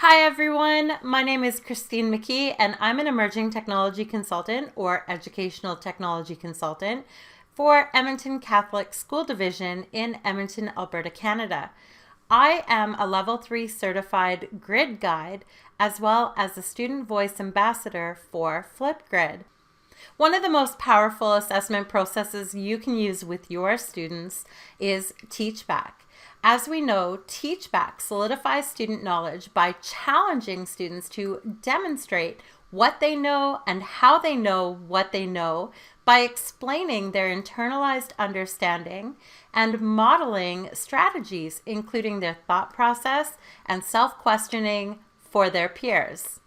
Hi everyone, my name is Christine McKee and I'm an emerging technology consultant or educational technology consultant for Edmonton Catholic School Division in Edmonton, Alberta, Canada. I am a Level 3 certified grid guide as well as a student voice ambassador for Flipgrid. One of the most powerful assessment processes you can use with your students is Teachback. As we know, Teachback solidifies student knowledge by challenging students to demonstrate what they know and how they know what they know by explaining their internalized understanding and modeling strategies, including their thought process and self-questioning for their peers.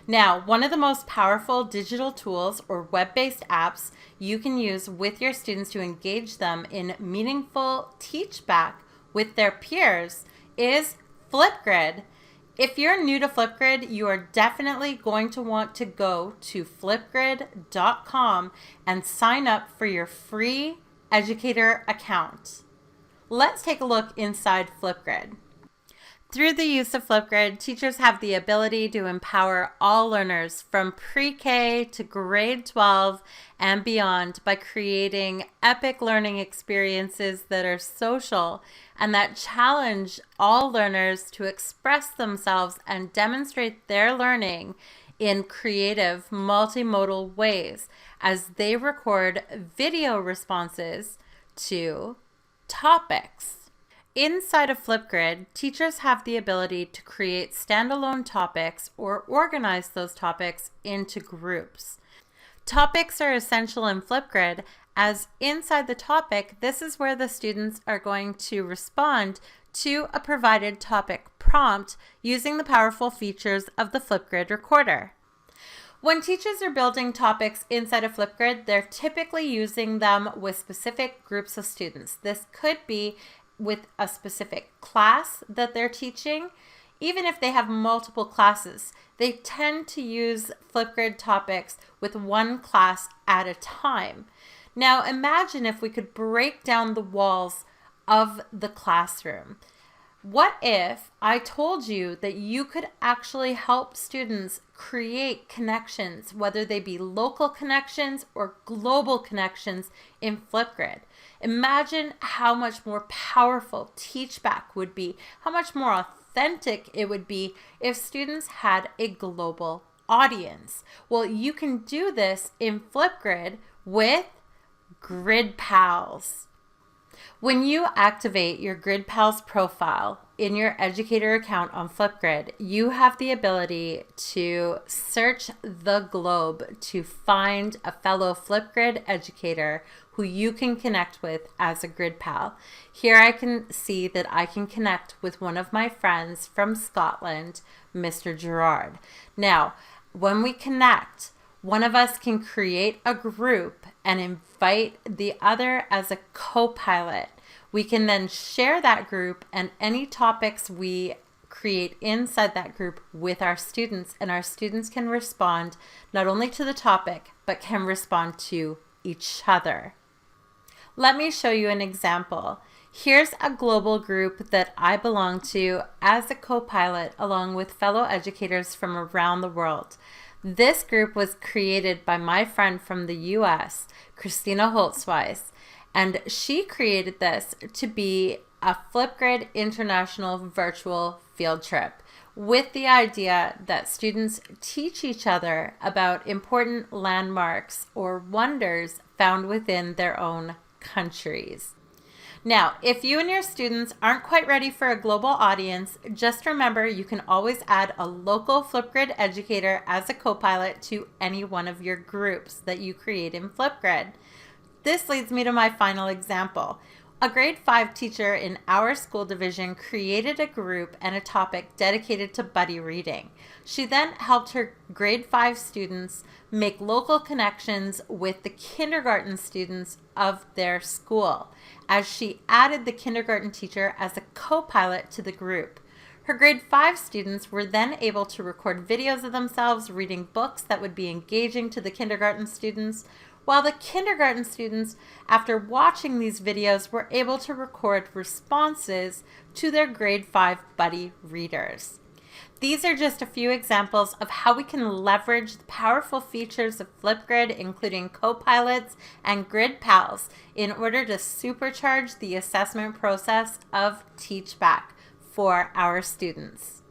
Now, one of the most powerful digital tools or web-based apps you can use with your students to engage them in meaningful Teachback with their peers is Flipgrid. If you're new to Flipgrid, you are definitely going to want to go to flipgrid.com and sign up for your free educator account. Let's take a look inside Flipgrid. Through the use of Flipgrid, teachers have the ability to empower all learners from pre-K to grade 12 and beyond by creating epic learning experiences that are social and that challenge all learners to express themselves and demonstrate their learning in creative, multimodal ways as they record video responses to topics. Inside of Flipgrid, teachers have the ability to create standalone topics or organize those topics into groups. Topics are essential in Flipgrid as inside the topic, this is where the students are going to respond to a provided topic prompt using the powerful features of the Flipgrid recorder. When teachers are building topics inside of Flipgrid, they're typically using them with specific groups of students. This could be with a specific class that they're teaching. Even if they have multiple classes, they tend to use Flipgrid topics with one class at a time. Now imagine if we could break down the walls of the classroom. What if I told you that you could actually help students create connections, whether they be local connections or global connections in Flipgrid? Imagine how much more powerful Teachback would be, how much more authentic it would be if students had a global audience. Well, you can do this in Flipgrid with GridPals. When you activate your GridPals profile in your educator account on Flipgrid, you have the ability to search the globe to find a fellow Flipgrid educator who you can connect with as a GridPal. Here I can see that I can connect with one of my friends from Scotland, Mr. Gerard. Now, when we connect, one of us can create a group and invite the other as a co-pilot. We can then share that group and any topics we create inside that group with our students, and our students can respond not only to the topic, but can respond to each other. Let me show you an example. Here's a global group that I belong to as a co-pilot along with fellow educators from around the world. This group was created by my friend from the US, Christina Holtzweiss, and she created this to be a Flipgrid International Virtual Field Trip with the idea that students teach each other about important landmarks or wonders found within their own countries. Now, if you and your students aren't quite ready for a global audience, just remember you can always add a local Flipgrid educator as a co-pilot to any one of your groups that you create in Flipgrid. This leads me to my final example. A grade 5 teacher in our school division created a group and a topic dedicated to buddy reading. She then helped her grade 5 students make local connections with the kindergarten students of their school, as she added the kindergarten teacher as a co-pilot to the group. Her grade 5 students were then able to record videos of themselves reading books that would be engaging to the kindergarten students, while the kindergarten students, after watching these videos, were able to record responses to their grade 5 buddy readers. These are just a few examples of how we can leverage the powerful features of Flipgrid, including CoPilots and GridPals, in order to supercharge the assessment process of Teach Back for our students.